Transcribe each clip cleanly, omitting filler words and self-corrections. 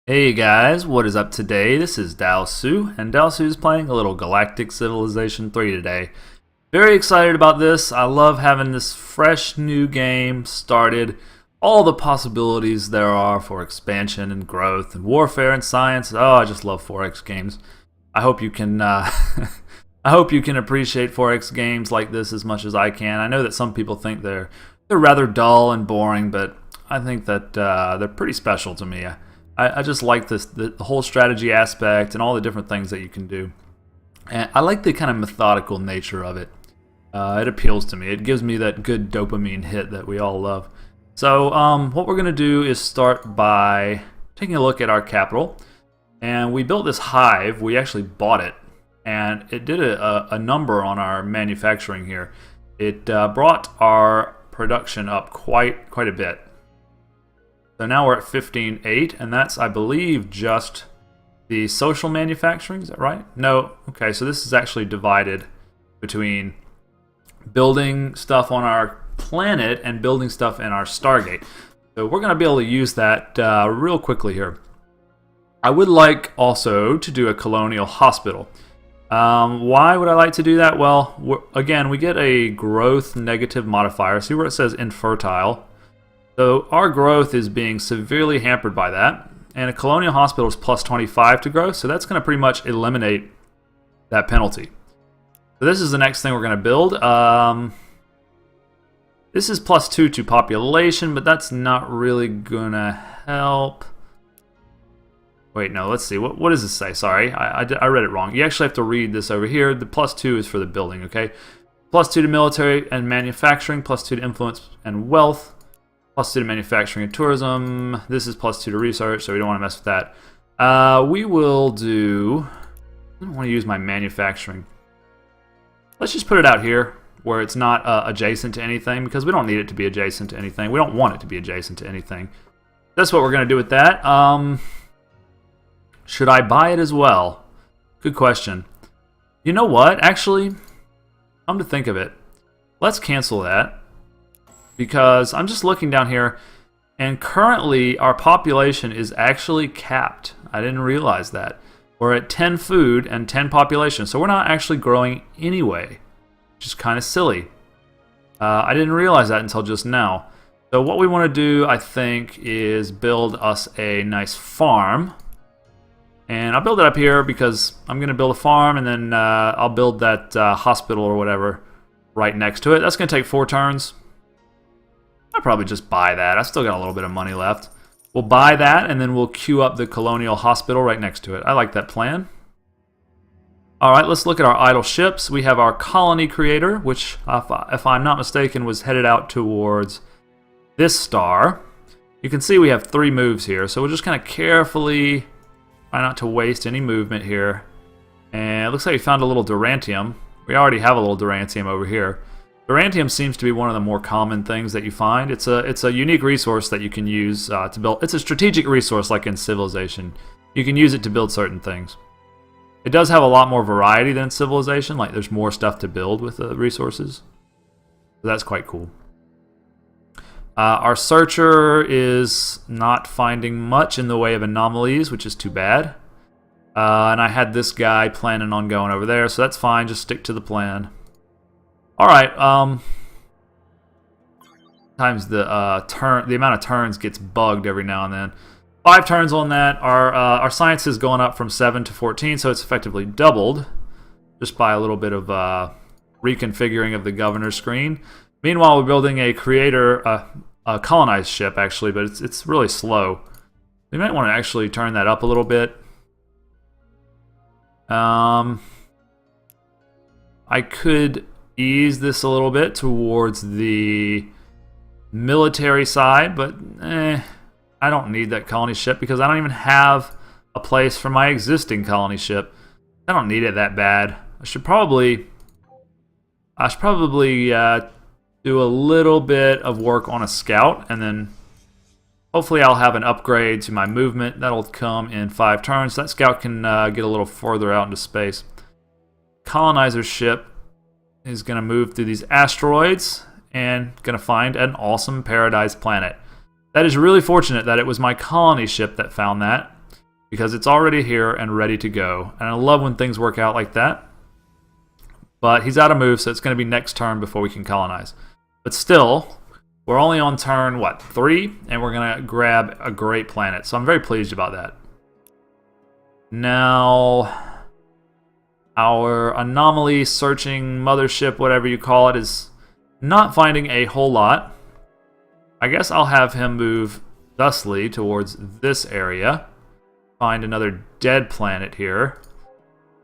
Hey guys, what is up today? This is Dalsu, and Dalsu is playing a little Galactic Civilization 3 today. Very excited about this. I love having this fresh new game started. All the possibilities there are for expansion and growth and warfare and science. Oh, I just love 4X games. I hope you can I hope you can appreciate 4X games like this as much as I can. I know that some people think they're rather dull and boring, but I think that they're pretty special to me. I just like the whole strategy aspect and all the different things that you can do. And I like the kind of methodical nature of it. It appeals to me. It gives me that good dopamine hit that we all love. So what we're going to do is start by taking a look at our capital. And we built this hive. We actually bought it. And it did a number on our manufacturing here. It brought our production up quite a bit. So now we're at 15.8, and that's, I believe, just the social manufacturing. Is that right? No. Okay, so this is actually divided between building stuff on our planet and building stuff in our Stargate. So we're going to be able to use that real quickly here. I would like also to do a colonial hospital. Why would I like to do that? Well, again, we get a growth negative modifier. See where it says infertile? So our growth is being severely hampered by that, and a colonial hospital is plus 25 to growth, so that's going to pretty much eliminate that penalty. So this is the next thing we're going to build. This is plus 2 to population, but that's not really going to help. Wait, no, let's see. What does this say? Sorry, I read it wrong. You actually have to read this over here. The plus 2 is for the building, okay? Plus 2 to military and manufacturing, plus 2 to influence and wealth. Plus 2 to manufacturing and tourism. This is plus 2 to research, so we don't want to mess with that. We will do... I don't want to use my manufacturing. Let's just put it out here where it's not adjacent to anything, because we don't need it to be adjacent to anything. We don't want it to be adjacent to anything. That's what we're going to do with that. Should I buy it as well? Good question. You know what? Actually, come to think of it, let's cancel that. Because I'm just looking down here, and currently our population is actually capped. I didn't realize that. We're at 10 food and 10 population, so we're not actually growing anyway, which is kind of silly. I didn't realize that until just now. So what we want to do, I think, is build us a nice farm. And I'll build it up here because I'm going to build a farm, and then I'll build that hospital or whatever right next to it. That's going to take 4 turns. I'll probably just buy that. I still got a little bit of money left. We'll buy that, and then we'll queue up the colonial hospital right next to it. I like that plan. Alright, let's look at our idle ships. We have our colony creator, which, if I'm not mistaken, was headed out towards this star. You can see we have 3 moves here, so we'll just kind of carefully try not to waste any movement here. And it looks like we found a little Durantium. We already have a little Durantium over here. Durantium seems to be one of the more common things that you find. It's a unique resource that you can use to build. It's a strategic resource like in Civilization. You can use it to build certain things. It does have a lot more variety than Civilization. Like there's more stuff to build with the resources. So that's quite cool. Our searcher is not finding much in the way of anomalies, which is too bad. And I had this guy planning on going over there, so that's fine. Just stick to the plan. Alright, times the amount of turns gets bugged every now and then. 5 turns on that. Our science has gone up from 7 to 14, so it's effectively doubled just by a little bit of reconfiguring of the governor's screen. Meanwhile, we're building a creator, a colonized ship actually, but it's really slow. We might want to actually turn that up a little bit. I could ease this a little bit towards the military side, but I don't need that colony ship because I don't even have a place for my existing colony ship. I don't need it that bad. I should probably do a little bit of work on a scout, and then hopefully I'll have an upgrade to my movement. That'll come in 5 turns. That scout can get a little further out into space. Colonizer ship is going to move through these asteroids and going to find an awesome paradise planet. That is really fortunate that it was my colony ship that found that. because it's already here and ready to go. And I love when things work out like that. But he's out of move, so it's going to be next turn before we can colonize. But still, we're only on turn, what, 3? And we're going to grab a great planet. So I'm very pleased about that. Now, our anomaly searching mothership, whatever you call it, is not finding a whole lot. I guess I'll have him move thusly towards this area. Find another dead planet here.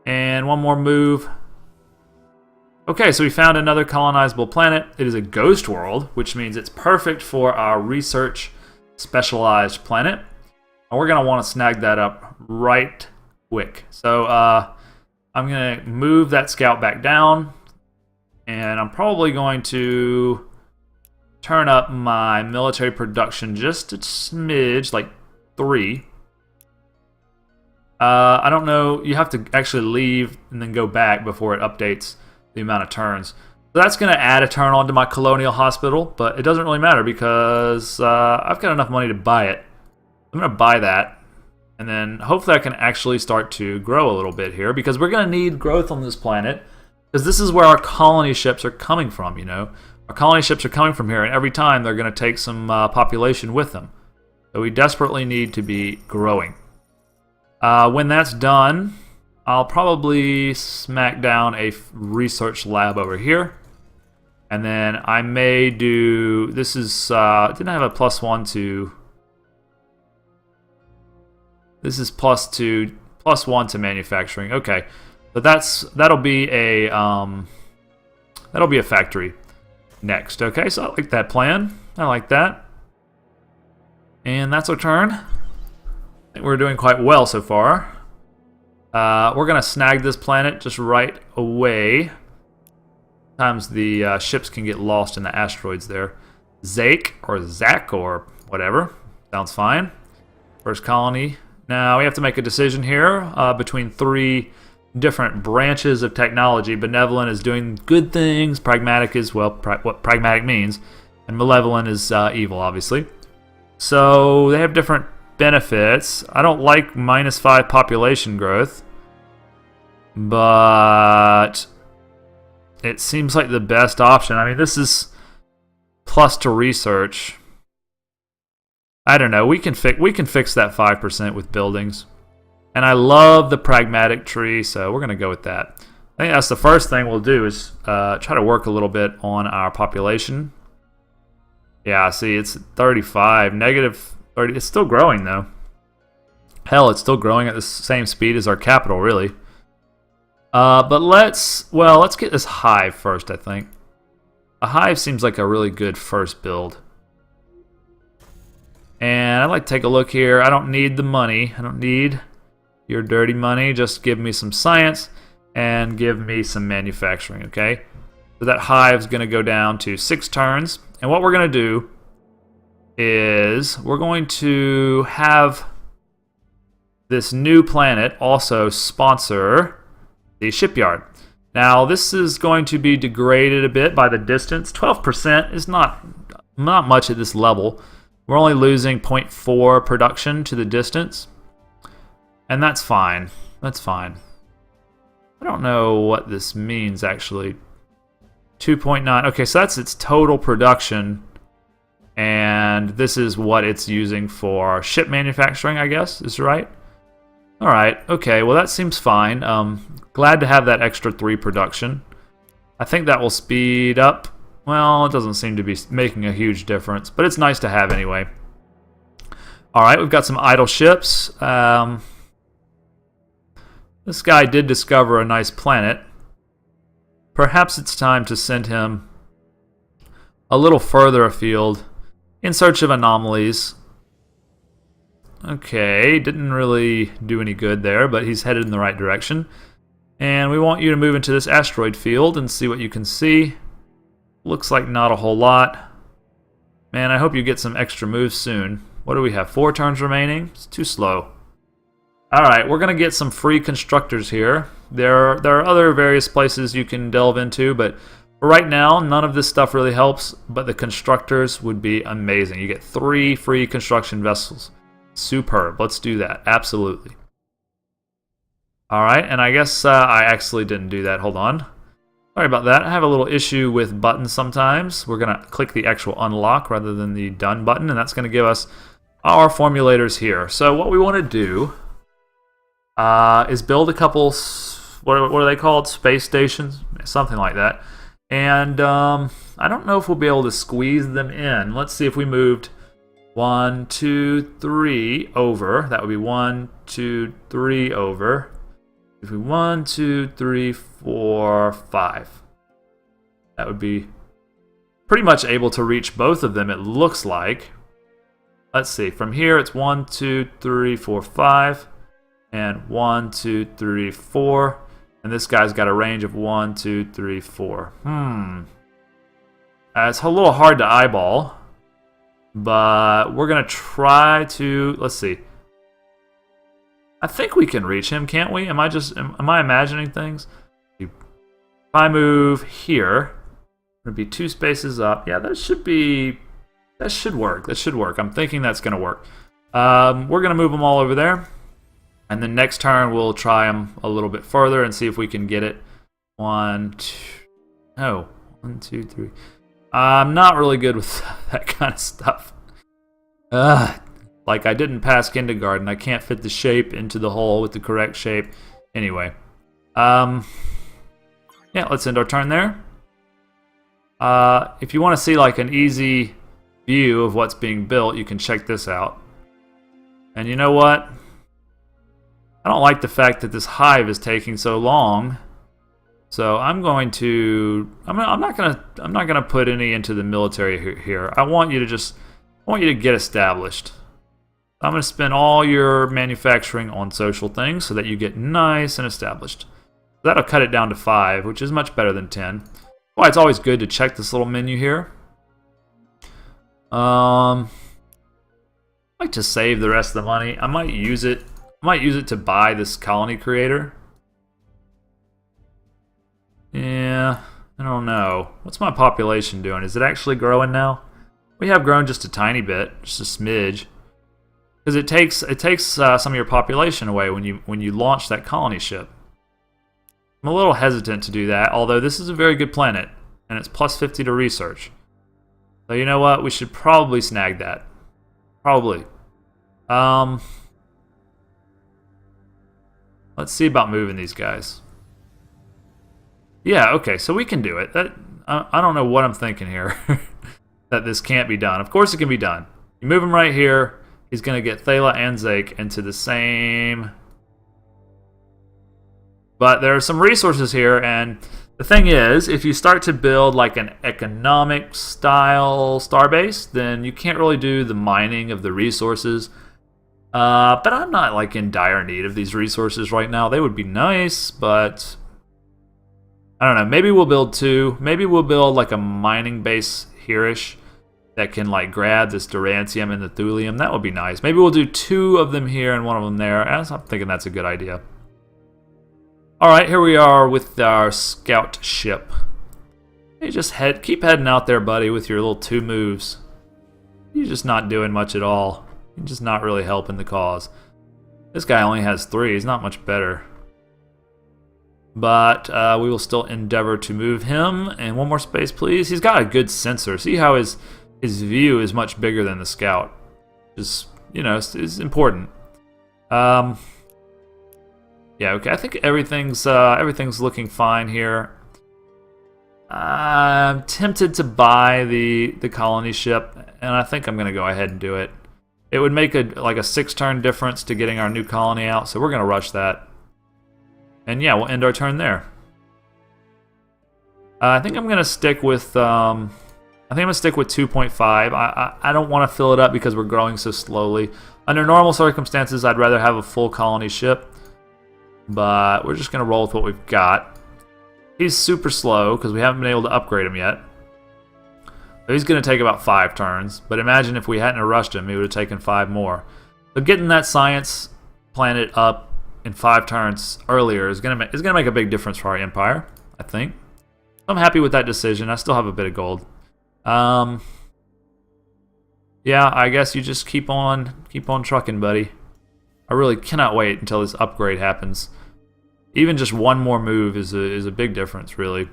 And one more move. Okay, so we found another colonizable planet. It is a ghost world, which means it's perfect for our research specialized planet. And we're going to want to snag that up right quick. So I'm going to move that scout back down. And I'm probably going to turn up my military production just a smidge, like 3. I don't know. You have to actually leave and then go back before it updates the amount of turns. So that's going to add a turn onto my colonial hospital, but it doesn't really matter because I've got enough money to buy it. I'm going to buy that, and then hopefully I can actually start to grow a little bit here because we're going to need growth on this planet because this is where our colony ships are coming from, you know. Our colony ships are coming from here, and every time they're going to take some population with them. So we desperately need to be growing. When that's done, I'll probably smack down a research lab over here. And then I may do... This is... didn't I have a +1 to... This is +1 to manufacturing. Okay. But that'll be a factory next. Okay, so I like that plan. I like that. And that's our turn. I think we're doing quite well so far. We're going to snag this planet just right away. Sometimes the ships can get lost in the asteroids there. Zake or Zach or whatever. Sounds fine. First colony. Now we have to make a decision here between 3 different branches of technology. Benevolent is doing good things. Pragmatic is, well, what pragmatic means. And malevolent is evil, obviously. So they have different benefits. I don't like -5 population growth, but it seems like the best option. I mean, this is plus to research. I don't know. We can fix that 5% with buildings, and I love the pragmatic tree, so we're gonna go with that. I think that's the first thing we'll do is try to work a little bit on our population. Yeah, see, it's 35, -30. It's still growing, though. Hell, it's still growing at the same speed as our capital, really. But let's get this hive first, I think. A hive seems like a really good first build. And I'd like to take a look here. I don't need the money. I don't need your dirty money. Just give me some science and give me some manufacturing, okay? So that hive's going to go down to 6 turns. And what we're going to do is we're going to have this new planet also sponsor the shipyard. Now this is going to be degraded a bit by the distance. 12% is not much at this level. We're only losing 0.4 production to the distance, and that's fine. That's fine. I don't know what this means actually. 2.9. Okay, so that's its total production. And this is what it's using for ship manufacturing, I guess, is right? Alright, okay, well that seems fine. Glad to have that extra 3 production. I think that will speed up. Well, it doesn't seem to be making a huge difference, but it's nice to have anyway. Alright, we've got some idle ships. This guy did discover a nice planet. Perhaps it's time to send him a little further afield in search of anomalies. Okay, didn't really do any good there, but he's headed in the right direction. And we want you to move into this asteroid field and see what you can see. Looks like not a whole lot. Man, I hope you get some extra moves soon. What do we have? 4 turns remaining? It's too slow. Alright, we're going to get some free constructors here. There are other various places you can delve into, but for right now, none of this stuff really helps, but the constructors would be amazing. You get 3 free construction vessels. Superb. Let's do that. Absolutely. Alright, and I guess I actually didn't do that. Hold on. Sorry about that. I have a little issue with buttons sometimes. We're going to click the actual unlock rather than the done button, and that's going to give us our formulators here. So what we want to do is build a couple, what are they called? Space stations? Something like that. And I don't know if we'll be able to squeeze them in. Let's see if we moved 1, 2, 3 over. That would be 1, 2, 3 over. If we 1, 2, 3, 4, 5. That would be pretty much able to reach both of them, it looks like. Let's see. From here, it's 1, 2, 3, 4, 5. And 1, 2, 3, 4. And this guy's got a range of 1, 2, 3, 4. It's a little hard to eyeball. But we're going to try to... Let's see. I think we can reach him, can't we? Am I imagining things? If I move here, it'll be 2 spaces up. Yeah, that should work. That should work. I'm thinking that's going to work. We're going to move them all over there. And then next turn, we'll try them a little bit further and see if we can get it. 1, 2... No. 1, 2, 3... I'm not really good with that kind of stuff. Like I didn't pass kindergarten. I can't fit the shape into the hole with the correct shape. Anyway. Yeah, let's end our turn there. If you want to see like an easy view of what's being built, you can check this out. And you know what? I don't like the fact that this hive is taking so long. So I'm not gonna put any into the military here. I want you to get established. I'm gonna spend all your manufacturing on social things so that you get nice and established. That'll cut it down to 5, which is much better than 10. Why it's always good to check this little menu here. I'd like to save the rest of the money. I might use it to buy this colony creator. Yeah, I don't know. What's my population doing? Is it actually growing now? We have grown just a tiny bit, just a smidge. Because it takes some of your population away when you launch that colony ship. I'm a little hesitant to do that, although this is a very good planet, and it's plus 50 to research. So you know what? We should probably snag that. Probably. Let's see about moving these guys. Yeah, okay, so we can do it. I don't know what I'm thinking here. That this can't be done. Of course it can be done. You move him right here. He's going to get Thalan and Zake into the same... But there are some resources here, and the thing is, if you start to build like an economic-style starbase, then you can't really do the mining of the resources. But I'm not like in dire need of these resources right now. They would be nice, but... I don't know, maybe we'll build 2. Maybe we'll build like a mining base here-ish that can like grab this Durantium and the Thulium. That would be nice. Maybe we'll do 2 of them here and 1 of them there. I'm thinking that's a good idea. Alright, here we are with our scout ship. Hey, just keep heading out there, buddy, with your little 2 moves. You're just not doing much at all. You're just not really helping the cause. This guy only has 3. He's not much better. But we will still endeavor to move him. And 1 more space, please. He's got a good sensor. See how his view is much bigger than the scout. Just, you know, it's important. Yeah, okay. I think everything's looking fine here. I'm tempted to buy the colony ship, and I think I'm going to go ahead and do it. It would make a 6-turn difference to getting our new colony out, so we're going to rush that. And yeah, we'll end our turn there. I think I'm gonna stick with 2.5. I don't want to fill it up because we're growing so slowly. Under normal circumstances, I'd rather have a full colony ship, but we're just gonna roll with what we've got. He's super slow because we haven't been able to upgrade him yet. So he's gonna take about 5 turns. But imagine if we hadn't rushed him, he would have taken 5 more. So getting that science planet up in 5 turns earlier is gonna make a big difference for our empire, I think. I'm happy with that decision. I still have a bit of gold. Yeah, I guess you just keep on trucking, buddy. I really cannot wait until this upgrade happens. Even just one more move is a big difference, really.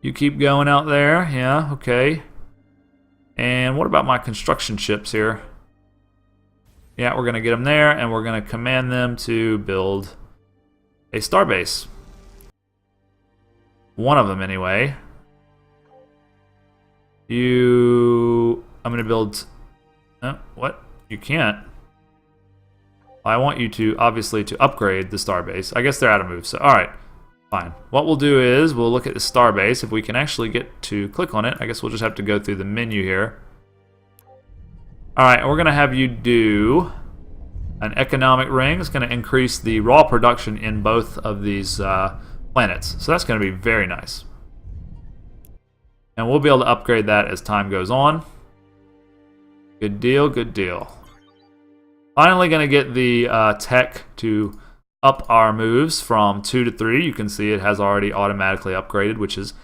You keep going out there, yeah, okay. And what about my construction ships here? Yeah, we're gonna get them there, and we're gonna command them to build a starbase. One of them, anyway. I'm gonna build. What? You can't. I want you to obviously to upgrade the starbase. I guess they're out of moves. So all right, fine. What we'll do is we'll look at the starbase. If we can actually get to click on it, I guess we'll just have to go through the menu here. All right, we're gonna have you do an economic ring. It's gonna increase the raw production in both of these planets. So that's gonna be very nice. And we'll be able to upgrade that as time goes on. Good deal, good deal. Finally going to get the tech to up our moves from 2 to 3. You can see it has already automatically upgraded, which is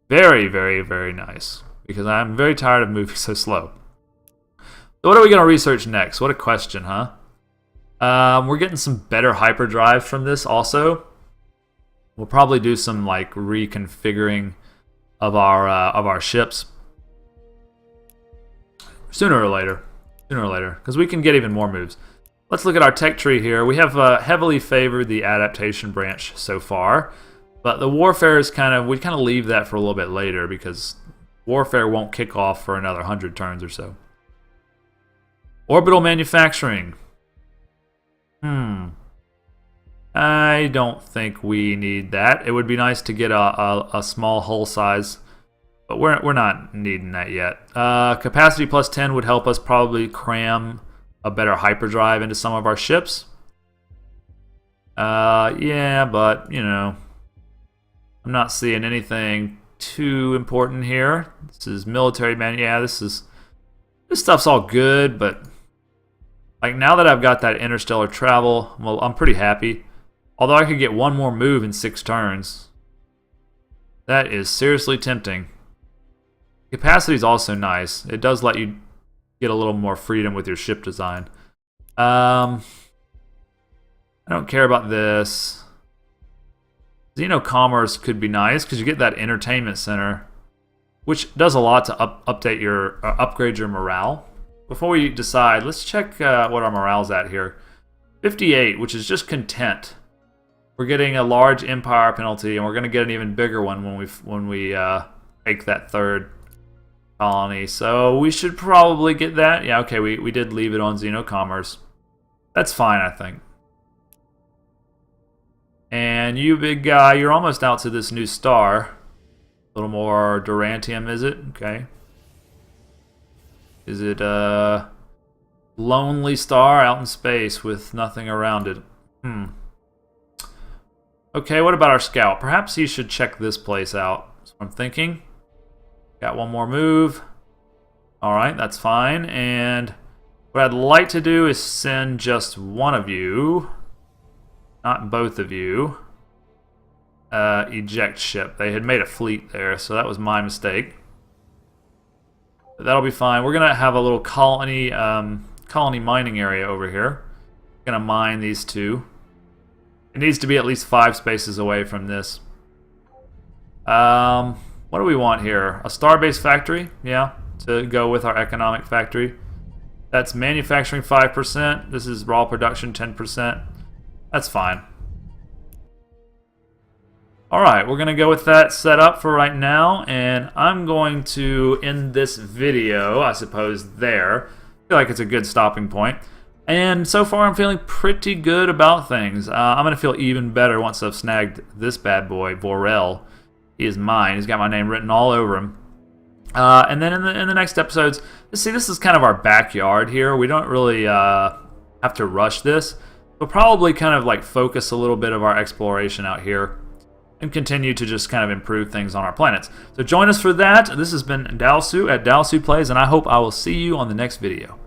very, very, very nice. Because I'm very tired of moving so slow. So what are we going to research next? What a question, huh? We're getting some better hyperdrive from this also. We'll probably do some like reconfiguring of our ships sooner or later, because we can get even more moves. Let's look at our tech tree here. We have heavily favored the adaptation branch so far, but the warfare is we kind of leave that for a little bit later because warfare won't kick off for another 100 turns or so. Orbital manufacturing. I don't think we need that. It would be nice to get a small hull size, but we're not needing that yet. Capacity plus 10 would help us probably cram a better hyperdrive into some of our ships. Yeah, but you know, I'm not seeing anything too important here. This is military man. Yeah, this stuff's all good, but like now that I've got that interstellar travel, well, I'm pretty happy. Although I could get one more move in 6 turns. That is seriously tempting. Capacity is also nice. It does let you get a little more freedom with your ship design. I don't care about this. Xenocommerce could be nice because you get that entertainment center, which does a lot to update your upgrade your morale. Before we decide, let's check what our morale's at here. 58, which is just content. We're getting a large empire penalty, and we're going to get an even bigger one when we take that 3rd colony. So we should probably get that. Yeah, okay, we did leave it on Xenocommerce. That's fine, I think. And you, big guy, you're almost out to this new star. A little more Durantium, is it? Okay. Is it a lonely star out in space with nothing around it? Okay, what about our scout? Perhaps he should check this place out. That's what I'm thinking. Got one more move. Alright, that's fine. And what I'd like to do is send just one of you, not both of you, eject ship. They had made a fleet there, so that was my mistake. But that'll be fine. We're going to have a little colony mining area over here. Going to mine these 2. It needs to be at least 5 spaces away from this. What do we want here? A starbase factory, yeah, to go with our economic factory. That's manufacturing 5%. This is raw production 10%. That's fine. Alright, we're going to go with that set up for right now, and I'm going to end this video, I suppose, there. I feel like it's a good stopping point. And so far I'm feeling pretty good about things. I'm going to feel even better once I've snagged this bad boy, Vorel. He is mine. He's got my name written all over him. And then in the next episodes, see, this is kind of our backyard here. We don't really have to rush this. We'll probably kind of like focus a little bit of our exploration out here and continue to just kind of improve things on our planets. So join us for that. This has been Dalsu at Dalsu Plays, and I hope I will see you on the next video.